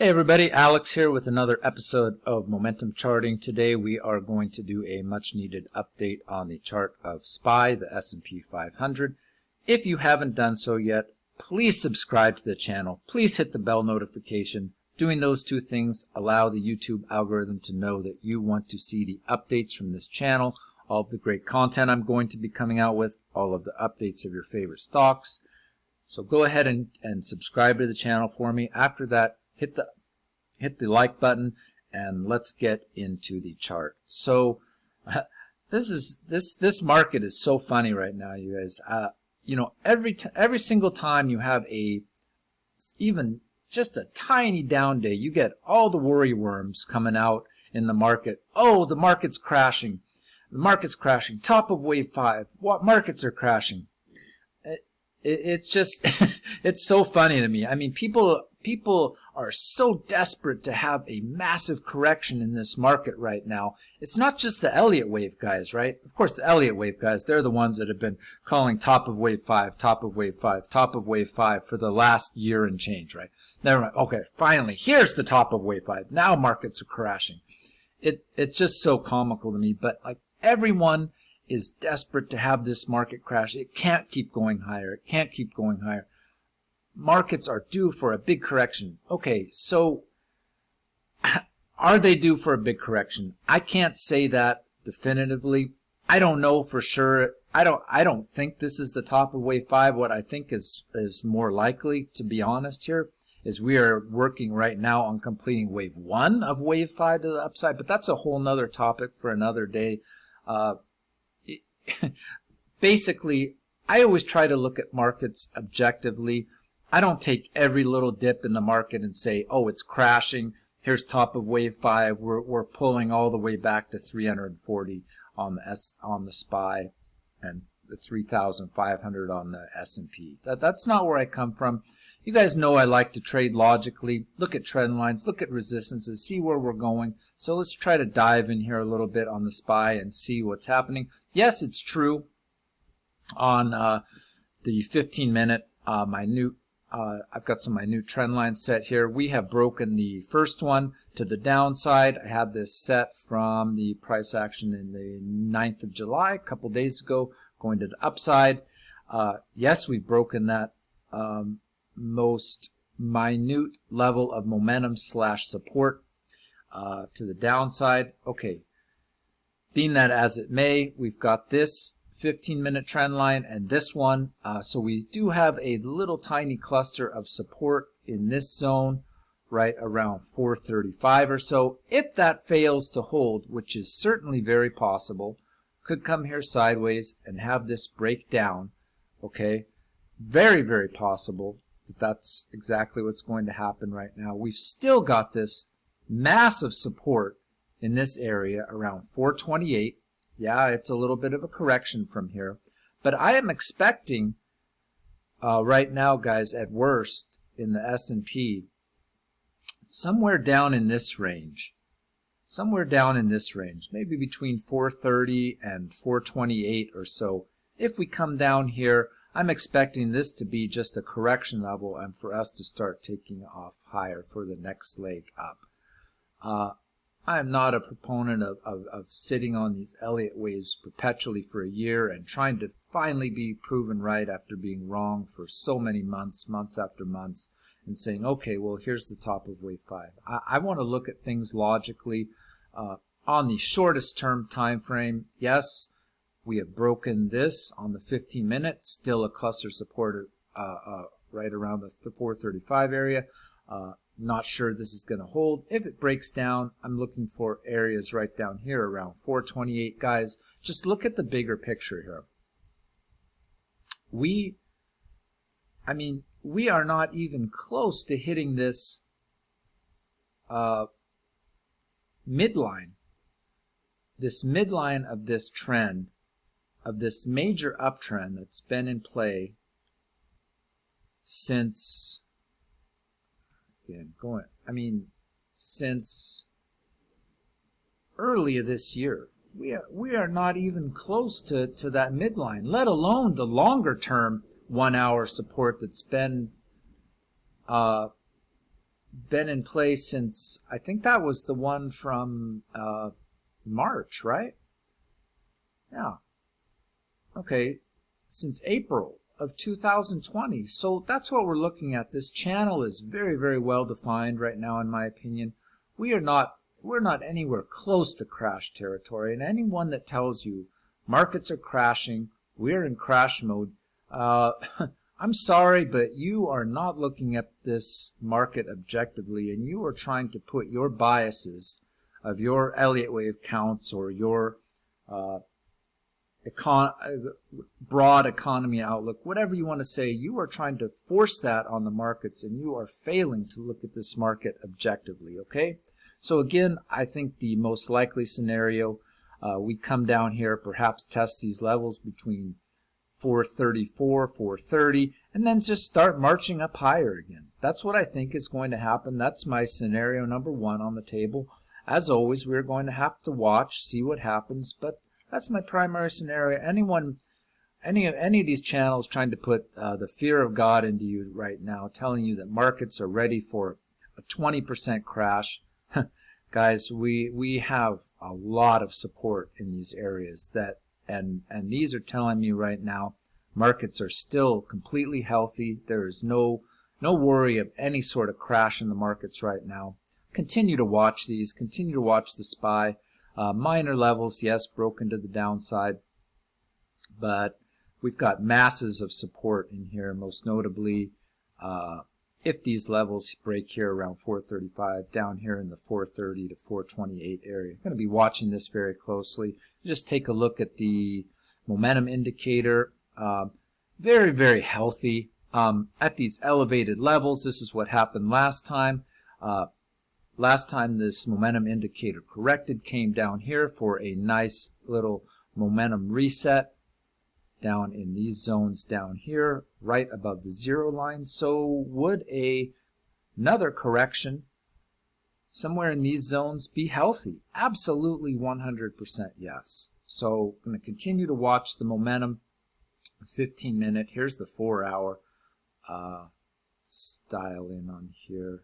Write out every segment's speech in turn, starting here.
Hey everybody, Alex here with another episode of Momentum Charting. Today we are going to do a much needed update on the chart of SPY, the S&P 500. If you haven't done so yet, please subscribe to the channel. Please hit the bell notification. Doing those two things allow the YouTube algorithm to know that you want to see the updates from this channel, all of the great content I'm going to be coming out with, all of the updates of your favorite stocks. So go ahead and subscribe to the channel for me. After that, hit the like button and let's get into the chart. So this market is so funny right now, you guys. Every single time you have even just a tiny down day, you get all the worry worms coming out in the market. Oh, the market's crashing. The market's crashing. Top of wave 5. What markets are crashing? It's just it's so funny to me. I mean, people are so desperate to have a massive correction in this market right now. It's not just the Elliott wave guys, right? Of course, the Elliott wave guys, they're the ones that have been calling top of wave 5, top of wave 5, top of wave 5 for the last year and change, right? They're like, okay, finally, here's the top of wave 5. Now markets are crashing. It's just so comical to me, but like everyone is desperate to have this market crash. It can't keep going higher. It can't keep going higher. Markets are due for a big correction. Okay, so are they due for a big correction? I can't say that definitively. I don't know for sure. I don't think this is the top of wave 5. What I think is more likely, to be honest here, is we are working right now on completing wave 1 of wave 5 to the upside, but that's a whole nother topic for another day. Basically, I always try to look at markets objectively. I don't take every little dip in the market and say, oh, it's crashing. Here's top of wave 5. We're pulling all the way back to 340 on the SPY and the 3,500 on the S&P. That's not where I come from. You guys know I like to trade logically, look at trend lines, look at resistances, see where we're going. So let's try to dive in here a little bit on the SPY and see what's happening. Yes, it's true. On the 15-minute, I've got my new trend lines set here. We have broken the first one to the downside. I had this set from the price action in the 9th of July, a couple days ago, going to the upside. Yes, we've broken that most minute level of momentum / support to the downside. Okay, being that as it may, we've got this 15-minute trend line and this one. So we do have a little tiny cluster of support in this zone right around 435 or so. If that fails to hold, which is certainly very possible, could come here sideways and have this break down. Okay, very, very possible that that's exactly what's going to happen right now. We've still got this massive support in this area around 428. Yeah, it's a little bit of a correction from here, but I am expecting right now, guys, at worst in the S&P, somewhere down in this range, maybe between 430 and 428 or so. If we come down here, I'm expecting this to be just a correction level and for us to start taking off higher for the next leg up. I am not a proponent of sitting on these Elliott waves perpetually for a year and trying to finally be proven right after being wrong for so many months after months, and saying, okay, well, here's the top of wave 5. I want to look at things logically. On the shortest term time frame, yes, we have broken this on the 15-minute, still a cluster support right around the 435 area. Not sure this is going to hold. If it breaks down, I'm looking for areas right down here around 428. Guys, just look at the bigger picture here. We are not even close to hitting this midline. This midline of this trend, of this major uptrend that's been in play since since earlier this year. We are not even close to that midline, let alone the longer term 1 hour support that's been been in place since, I think that was the one from March, right? Yeah. Okay, since April of 2020. So that's what we're looking at. This channel is very, very well defined right now, in my opinion. We're not anywhere close to crash territory, and anyone that tells you markets are crashing, we're in crash mode, I'm sorry, but you are not looking at this market objectively, and you are trying to put your biases of your Elliott wave counts or your broad economy outlook, whatever you want to say, you are trying to force that on the markets, and you are failing to look at this market objectively, okay? So again, I think the most likely scenario, we come down here, perhaps test these levels between 434, 430, and then just start marching up higher again. That's what I think is going to happen. That's my scenario number one on the table. As always, we're going to have to watch, see what happens, but that's my primary scenario. Any of these channels trying to put the fear of God into you right now, telling you that markets are ready for a 20% crash, guys, we have a lot of support in these areas and these are telling me right now markets are still completely healthy. There is no worry of any sort of crash in the markets right now. Continue to watch these. Continue to watch the SPY. Minor levels, yes, broken to the downside, but we've got masses of support in here, most notably if these levels break here around 435, down here in the 430 to 428 area. I'm going to be watching this very closely. Just take a look at the momentum indicator. Very, very healthy at these elevated levels. This is what happened last time. Last time this momentum indicator corrected, came down here for a nice little momentum reset down in these zones down here, right above the zero line. So would another correction somewhere in these zones be healthy? Absolutely 100% yes. So I'm going to continue to watch the momentum, 15-minute. Here's the 4-hour. Dial in on here.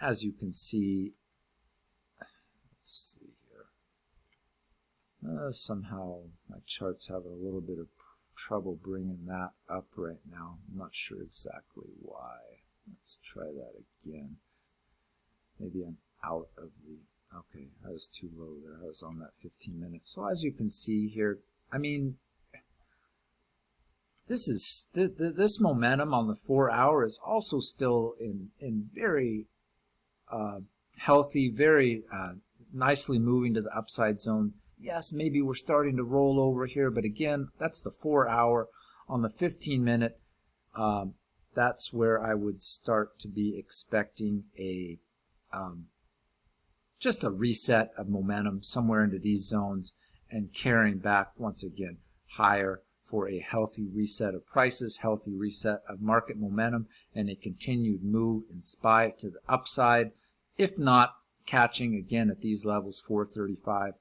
As you can see, let's see here. Somehow my charts have a little bit of trouble bringing that up right now. I'm not sure exactly why. Let's try that again. Maybe I'm out of the... Okay, I was too low there. I was on that 15-minute. So as you can see here, I mean, this momentum on the 4-hour is also still in very healthy, very nicely moving to the upside zone. Yes, maybe we're starting to roll over here, but again, that's the 4-hour. On the 15-minute, that's where I would start to be expecting a just a reset of momentum somewhere into these zones and carrying back once again higher for a healthy reset of prices, healthy reset of market momentum, and a continued move in SPY to the upside. If not, catching again at these levels, 435,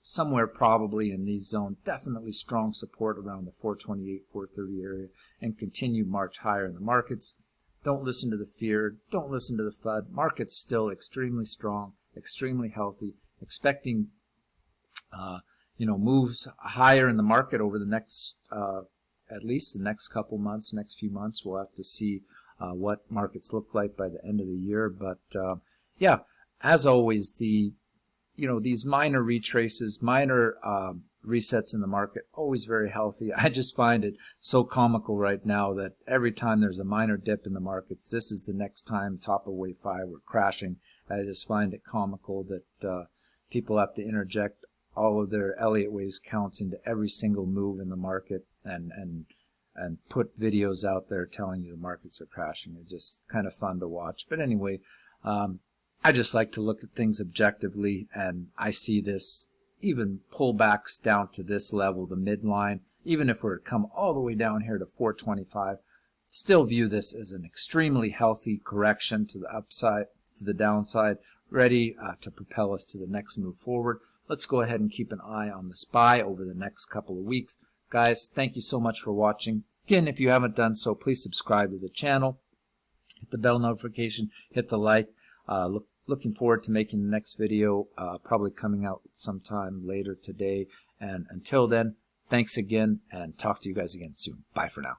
somewhere probably in these zones, definitely strong support around the 428, 430 area, and continue march higher in the markets. Don't listen to the fear. Don't listen to the FUD. Markets still extremely strong, extremely healthy, expecting moves higher in the market over the next, at least the next couple months, next few months. We'll have to see what markets look like by the end of the year. But yeah, as always, these minor retraces, minor resets in the market, always very healthy. I just find it so comical right now that every time there's a minor dip in the markets, this is the next time top of wave 5 we're crashing. I just find it comical that people have to interject all of their Elliott waves counts into every single move in the market and put videos out there telling you the markets are crashing. It's just kind of fun to watch. But anyway, I just like to look at things objectively, and I see this, even pullbacks down to this level, the midline, even if we're to come all the way down here to 425, still view this as an extremely healthy correction to the upside, to the downside, ready to propel us to the next move forward. Let's go ahead and keep an eye on the SPY over the next couple of weeks. Guys, thank you so much for watching. Again, if you haven't done so, please subscribe to the channel. hit the bell notification, hit the like. Looking forward to making the next video, probably coming out sometime later today. And until then, thanks again, and talk to you guys again soon. Bye for now.